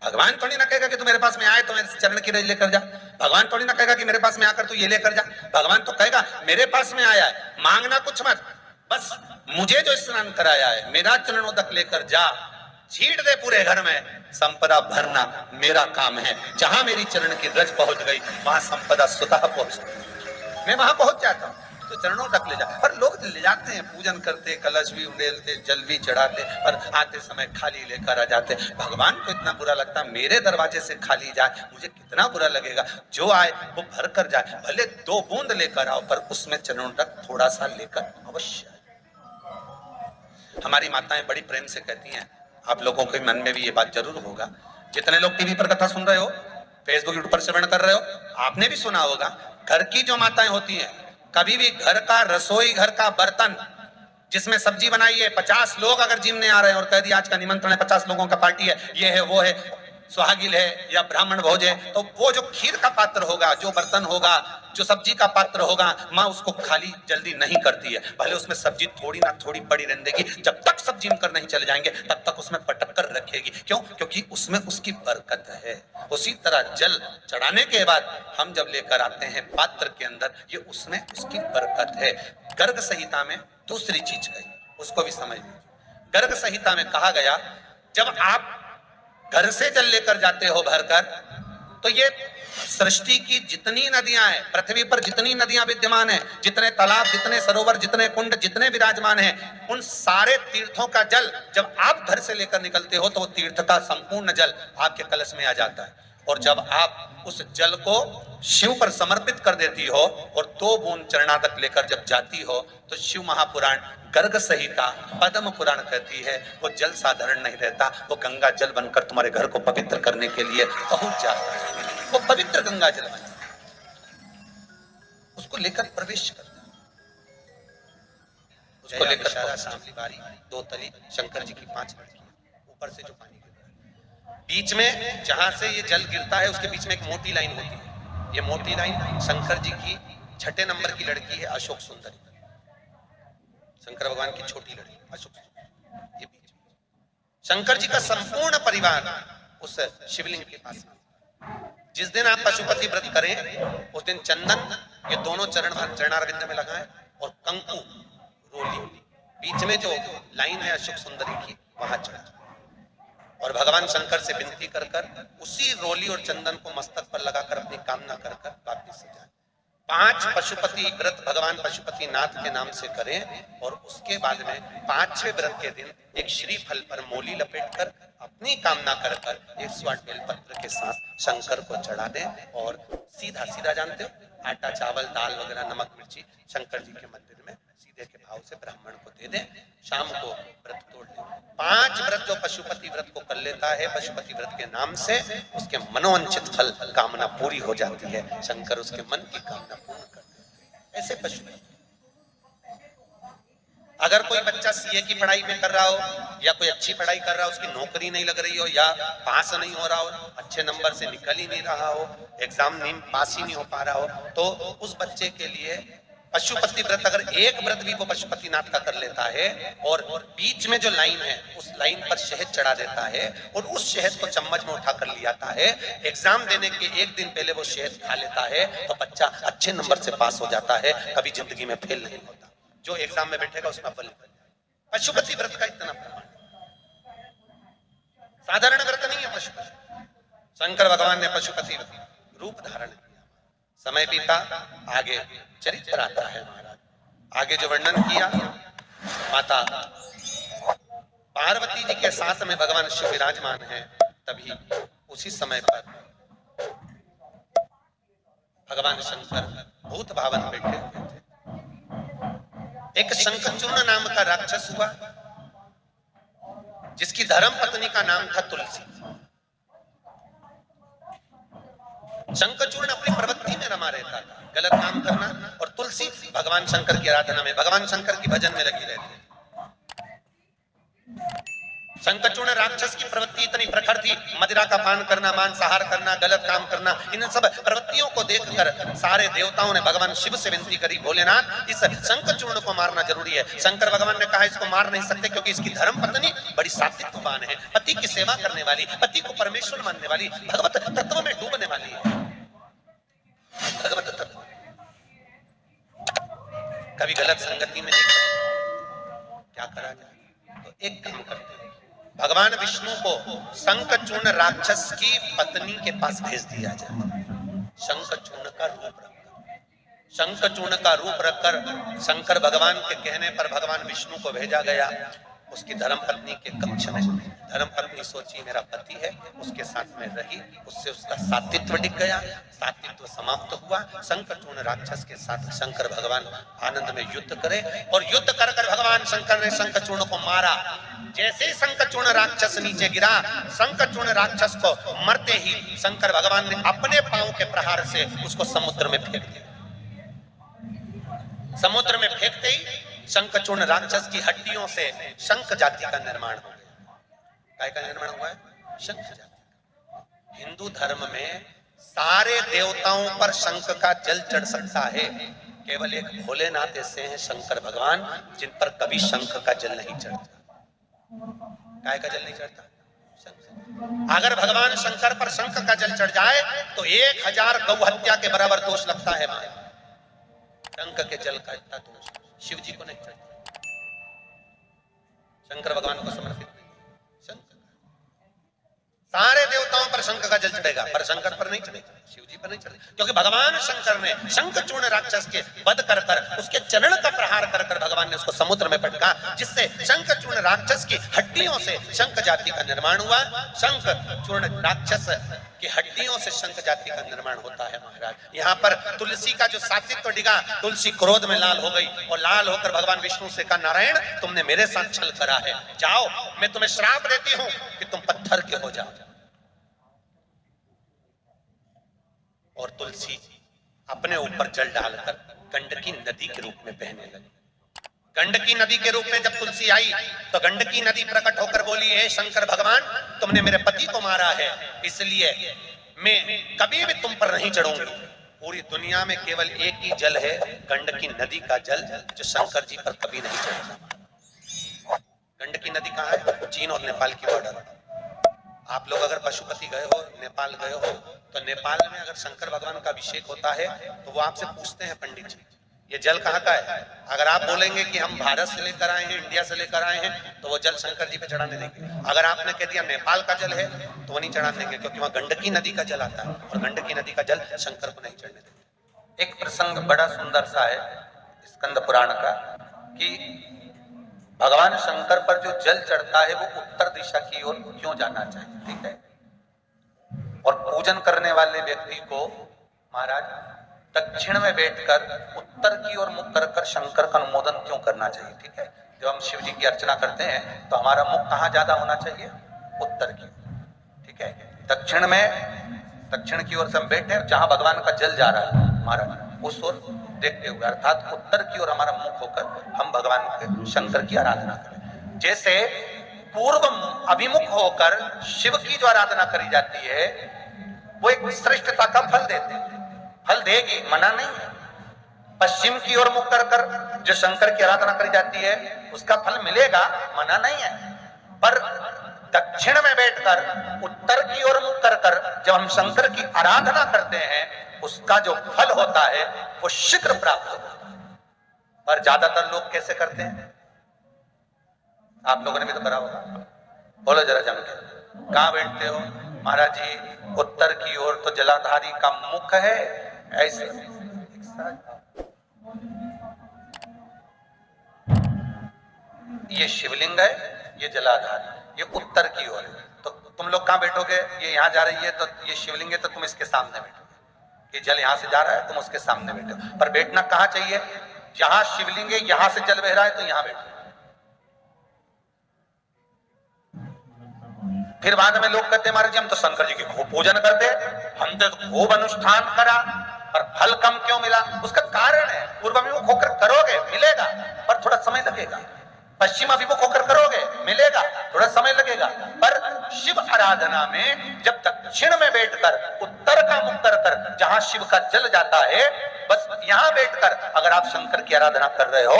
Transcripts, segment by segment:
भगवान थोड़ी ना कहेगा कि तू मेरे पास में आए तो मेरे चरण की रज लेकर जा। भगवान थोड़ी ना कहेगा कि मेरे पास में आकर तू ये लेकर जा। भगवान तो कहेगा मेरे पास में आया है, मांगना कुछ मत, बस मुझे जो स्नान कराया है मेरा चरणोदक लेकर जा, छीट दे पूरे घर में, संपदा भरना मेरा काम है। जहां मेरी चरण की रज पहुंच गई वहां संपदा स्वतः पहुंच गई, मैं वहां पहुंच जाता हूं। तो चरणों तक ले जा, पर लोग ले जाते हैं, पूजन करते, कलश भी उड़ेलते, जल भी चढ़ाते, पर आते समय खाली लेकर आ जाते। भगवान को इतना बुरा लगता है मेरे दरवाजे से खाली जाए, मुझे कितना बुरा लगेगा। जो आए वो भर कर जाए, भले 2 बूंद लेकर आओ, पर उसमें चरणों तक थोड़ा सा लेकर अवश्य आए। हमारी माताएं बड़ी प्रेम से कहती हैं, आप लोगों के मन में भी ये बात जरूर होगा, जितने लोग टीवी पर कथा सुन रहे हो, फेसबुक यूट्यूब पर श्रवण कर रहे हो, आपने भी सुना होगा, घर की जो माताएं होती हैं, कभी भी घर का रसोई, घर का बर्तन जिसमें सब्जी बनाई है, 50 लोग अगर जिमने आ रहे हैं और कह दिया आज का निमंत्रण है, 50 लोगों का पार्टी है, ये है वो है, सुहागिल है या ब्राह्मण भोज है, तो वो जो खीर का पात्र होगा, जो बर्तन होगा, जो सब्जी का पात्र होगा, माँ उसको खाली जल्दी नहीं करती है। भले उसमें सब्जी थोड़ी ना थोड़ी पड़ी रहने देगी, जब तक सब जिम कर नहीं चले जाएंगे तब तक उसमें पटक कर रखेगी। क्यों? क्योंकि उसमें उसकी बरकत है। उसी तरह जल चढ़ाने के बाद हम जब लेकर आते हैं पात्र के अंदर, ये उसमें उसकी बरकत है। गर्ग संहिता में दूसरी चीज कही, उसको भी समझ लीजिए। गर्ग संहिता में कहा गया, जब आप घर से जल लेकर जाते हो भरकर, तो ये सृष्टि की जितनी नदियां हैं, पृथ्वी पर जितनी नदियां विद्यमान हैं, जितने तालाब, जितने सरोवर, जितने कुंड, जितने विराजमान हैं, उन सारे तीर्थों का जल जब आप घर से लेकर निकलते हो तो वो तीर्थ का संपूर्ण जल आपके कलश में आ जाता है। और जब आप उस जल को शिव पर समर्पित कर देती हो और 2 बूंद चरणादक लेकर जब जाती हो, तो शिव महापुराण गर्ग संहिता पद्म पुराण कहती है वो जल साधारण नहीं रहता, वो गंगा जल बनकर तुम्हारे घर को पवित्र करने के लिए पहुंच जाता है। वो पवित्र गंगा जल बन उसको लेकर प्रवेश करता है, उसको लेकर सांवली बारी, 2 तली, शंकर जी की 5 लड़कियां, ऊपर से जो पानी गिर रहा है, बीच में जहां से ये जल गिरता है उसके बीच में एक मोटी लाइन होती है। ये मोटी लाइन शंकर जी की 6ठे नंबर की लड़की है, अशोक सुंदरी, शंकर भगवान की छोटी लड़की अशोक सुंदरी। ये बीच में शंकर जी का संपूर्ण परिवार उस शिवलिंग के पास में। जिस दिन आप पशुपति व्रत करें उस दिन चंदन ये दोनों चरणारविंद में लगाएं और कंकु रोली बीच में जो लाइन है अशोक सुंदरी की वहां चढ़ा, और भगवान शंकर से विनती कर कर उसी रोली और चंदन को मस्तक पर लगाकर अपनी कामना कर कर वापिस जाए। 5 पशुपति व्रत भगवान पशुपति नाथ के नाम से करें, और उसके बाद में 5वें व्रत के दिन एक श्रीफल पर मोली लपेटकर अपनी कामना कर कर 108 बेलपत्र के साथ शंकर को चढ़ा दें, और सीधा सीधा जानते हो आटा चावल दाल वगैरह नमक मिर्ची शंकर जी के मंदिर में सीधे के भाव से ब्राह्मण को दे दें, शाम को व्रत तोड़ लें। 5 व्रत जो पशुपति व्रत को कर लेता है पशुपति व्रत के नाम से, उसके मनोवांछित फल कामना पूरी हो जाती है, शंकर उसके मन की कामना पूर्ण कर देते हैं। ऐसे पशुपति। अगर कोई बच्चा सीए की पढ़ाई में कर रहा हो या कोई अच्छी पढ़ाई कर रहा हो, उसकी नौकरी नहीं लग रही हो या पास नहीं हो रहा हो, अच्छे नंबर से निकल ही नहीं रहा हो, एग्जाम नहीं पास ही नहीं हो पा रहा हो, तो उस बच्चे के लिए पशुपति व्रत, अगर एक व्रत भी वो पशुपति नाथ का कर लेता है और बीच में जो लाइन है उस लाइन पर शहद चढ़ा देता है और उस शहद को चम्मच में उठा कर ले आता है, एग्जाम देने के 1 दिन पहले वो शहद खा लेता है, तो बच्चा अच्छे नंबर से पास हो जाता है, कभी जिंदगी में फेल नहीं होता। जो एग्जाम में बैठेगा उसका फल। पशुपति व्रत का इतना प्रमाण, साधारण व्रत नहीं है पशुपति। शंकर भगवान ने पशुपति रूप धारण किया, समय बीता, आगे चरित्र आता है महाराज। आगे जो वर्णन किया, माता पार्वती जी के साथ में भगवान शिव विराजमान है, तभी उसी समय पर भगवान शंकर भूत भावन बैठे हुए थे। एक शंखचूर्ण नाम का राक्षस हुआ जिसकी धर्म पत्नी का नाम था तुलसी। शंखचूर्ण अपनी प्रवृत्ति में रमा रहता था, गलत काम करना, और तुलसी भगवान शंकर की आराधना में, भगवान शंकर की भजन में लगी रहती थी। शंखचूर्ण राक्षस की प्रवृत्ति इतनी प्रखर थी, मदिरा का पान करना, मांसाहार करना, गलत काम करना, इन सब प्रवृत्तियों को देखकर सारे देवताओं ने भगवान शिव से विनती करी, भोलेनाथ इस शंखचूर्ण को मारना जरूरी है। शंकर भगवान ने कहा इसको मार नहीं सकते क्योंकि इसकी धर्म पत्नी बड़ी सात्विकवान है, पति की सेवा करने वाली, पति को परमेश्वर मानने वाली, भगवत तत्व में डूबने वाली है। भगवत तत्व कभी गलत संगति में नहीं पड़ी, क्या करा जाए? तो एक काम करते हैं, भगवान विष्णु को शंखचूर्ण राक्षस की पत्नी के पास भेज दिया जाए। शंखचूर्ण का रूप रखकर, शंखचूर्ण का रूप रखकर शंकर भगवान के कहने पर भगवान विष्णु को भेजा गया। उसकी धर्मपत्नी के कक्ष में धर्मपत्नी सोची मेरा पति है, उसके साथ में रही, उससे उसका सात्वित्व दिख गया, सात्वित्व समाप्त हुआ। शंखचूर्ण राक्षस के साथ शंकर भगवान आनंद में युद्ध करे और युद्ध कर कर भगवान शंकर ने शंखचूर्ण को मारा। जैसे ही शंखचूर्ण राक्षस नीचे गिरा, शंखचूर्ण राक्षस को मरते ही शंकर भगवान ने अपने पांव के प्रहार से उसको समुद्र में फेंक दिया। समुद्र में फेंकते ही शंखचूर्ण राक्षस की हड्डियों से शंख जाति का निर्माण हो गया। काय का निर्माण हुआ है? शंख जाति। हिंदू धर्म में सारे देवताओं पर शंख का जल चढ़ सकता है, केवल एक भोलेनाथ ऐसे हैं शंकर भगवान जिन पर कभी शंख का जल नहीं चढ़ता। काय का जल नहीं चढ़ता? शंख। अगर भगवान शंकर पर शंख का जल चढ़ जाए तो 1000 गौ हत्या के बराबर दोष लगता है। शंख के जल का इतना दोष शिव जी को नहीं चढ़ता, शंकर भगवान को समर्पित नहीं। शंकर सारे देवताओं पर शंख का जल चढ़ेगा, पर शंकर पर नहीं चढ़ेगा, शिव जी पर नहीं चढ़ेगा, क्योंकि भगवान शंकर ने शंखचूर्ण राक्षस के वध कर कर उसके चरण का प्रहार कर कर भगवान ने उसको समुद्र में पटका, जिससे शंखचूर्ण राक्षस की हड्डियों से शंख जाति का निर्माण हुआ। शंखचूर्ण राक्षस की हड्डियों से शंख जाति का निर्माण होता है। महाराज यहाँ पर तुलसी का जो सात्वित्व डिगा, तुलसी क्रोध में लाल हो गई और लाल होकर भगवान विष्णु से कहा नारायण तुमने मेरे साथ छल करा है, जाओ मैं तुम्हें श्राप देती हूं कि तुम पत्थर के हो जाओ। और तुलसी अपने ऊपर जल डालकर गंडकी नदी के रूप में बहने लगी। गंडकी नदी के रूप में जब तुलसी आई तो गंडकी नदी प्रकट होकर बोली हे शंकर भगवान तुमने मेरे पति को मारा है, इसलिए मैं कभी भी तुम पर नहीं चढ़ूंगी। पूरी दुनिया में केवल एक ही जल है गंडकी नदी का जल जो शंकर जी पर कभी नहीं चढ़ेगा। गंडकी नदी कहाँ है? चीन और नेपाल की बॉर्डर। आप लोग अगर पशुपति गए हो, नेपाल गए हो, तो नेपाल में अगर शंकर भगवान का अभिषेक होता है तो वो आपसे पूछते हैं पंडित जी ये जल कहाँ का है? अगर आप बोलेंगे कि हम भारत से लेकर आए हैं, इंडिया से लेकर आए हैं, तो वो जल शंकर जी पे चढ़ाने देंगे। अगर आपने कह दिया नेपाल का जल है तो वो नहीं चढ़ाने देंगे, क्योंकि वहां गंडकी नदी का जल आता है और गंडकी नदी का जल शंकर को नहीं चढ़ने देंगे। एक प्रसंग बड़ा सुंदर सा है स्कंद पुराण का कि भगवान शंकर पर जो जल चढ़ता है वो उत्तर दिशा की ओर क्यों जाना चाहिए, ठीक है? और पूजन करने वाले व्यक्ति को महाराज दक्षिण में बैठकर उत्तर की ओर मुख कर कर शंकर का अनुमोदन क्यों करना चाहिए, ठीक है? जब हम शिव जी की अर्चना करते हैं तो हमारा मुख कहाँ ज्यादा होना चाहिए? उत्तर की, ठीक है? दक्षिण में, दक्षिण की ओर से हम बैठे जहां भगवान का जल जा रहा है महाराज उस ओर देखते हुए, अर्थात उत्तर की ओर हमारा मुख होकर हम भगवान के शंकर की आराधना करें। जैसे पूर्व अभिमुख होकर शिव की जो आराधना करी जाती है वो एक श्रेष्ठता का फल देते हैं, फल देगी, मना नहीं है। पश्चिम की ओर मुख कर कर जो शंकर की आराधना करी जाती है उसका फल मिलेगा, मना नहीं है। पर दक्षिण में बैठकर उत्तर की ओर मुख कर कर जब हम शंकर की आराधना करते हैं उसका जो फल होता है वो शीघ्र प्राप्त होता है। पर ज्यादातर लोग कैसे करते हैं? आप लोगों ने भी तो करा होगा, बोलो जरा जम के, कहां बैठते हो? महाराज जी उत्तर की ओर तो जलाधारी का मुख है, ऐसे ये शिवलिंग है, ये जलाधारी, ये उत्तर की ओर है। तो तुम लोग कहां बैठोगे? ये यहां जा रही है तो ये शिवलिंग है तो तुम इसके सामने बैठोगे, ये जल यहां से जा रहा है तुम उसके सामने बैठो। पर बैठना कहां चाहिए? जहां शिवलिंग है यहां से जल बह रहा है तो यहां बैठो। फिर बाद में लोग कहते हैं महाराज जी हम तो शंकर जी के खूब पूजन करते, हमने तो खूब अनुष्ठान करा पर फल कम क्यों मिला? उसका कारण है पूर्वाभिमुख होकर करोगे मिलेगा पर थोड़ा समय लगेगा। पश्चिम अभिमुख होकर करोगे, मिलेगा, थोड़ा समय लगेगा, पर शिव आराधना में जब दक्षिण में बैठकर उत्तर का मुख कर जहां शिव का जल जाता है, बस यहां बैठकर अगर आप शंकर की आराधना कर रहे हो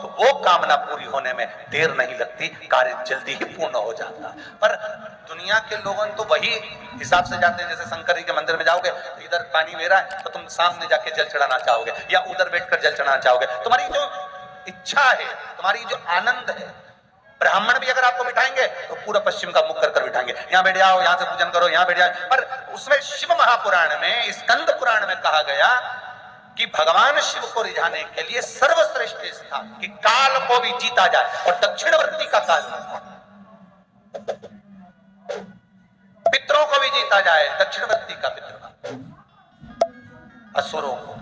तो वो कामना पूरी होने में देर नहीं लगती, कार्य जल्दी ही पूर्ण हो जाता। पर दुनिया के लोगों तो वही हिसाब से जाते हैं, जैसे शंकर जी के मंदिर में जाओगे तो इधर पानी बह रहा है तो तुम सामने जाके जल चढ़ाना चाहोगे, या उधर बैठकर जल चढ़ाना चाहोगे। तुम्हारी जो इच्छा है, तुम्हारी जो आनंद है, ब्राह्मण भी अगर आपको बिठाएंगे तो पूरा पश्चिम का मुख कर बिठाएंगे, यहाँ बैठ जाओ, यहाँ से पूजन करो, यहाँ बैठ जाओ। पर उसमें शिव महापुराण में, स्कंद पुराण में कहा गया कि भगवान शिव को रिझाने के लिए सर्वश्रेष्ठ स्थान कि काल को भी जीता जाए, और दक्षिणवर्ती का काल, पितरों को भी जीता जाए, दक्षिणवर्ती का पितृ, असुरों को,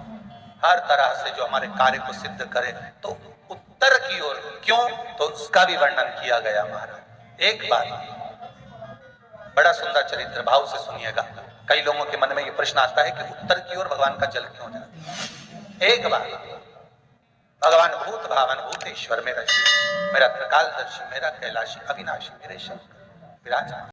हर तरह से जो हमारे कार्य को सिद्ध करे, तो उत्तर की ओर क्यों, तो उसका भी वर्णन किया गया महाराज। एक बात बड़ा सुंदर चरित्र भाव से सुनिएगा। कई लोगों के मन में ये प्रश्न आता है कि उत्तर की ओर भगवान का जल क्यों जाता है। एक बात, भगवान भूत भावन भूतेश्वर मेरा शिव, मेरा त्रिकालदर्शी, मेरा कैलाशी, अविनाशी, मेरे शंकर विराजमान।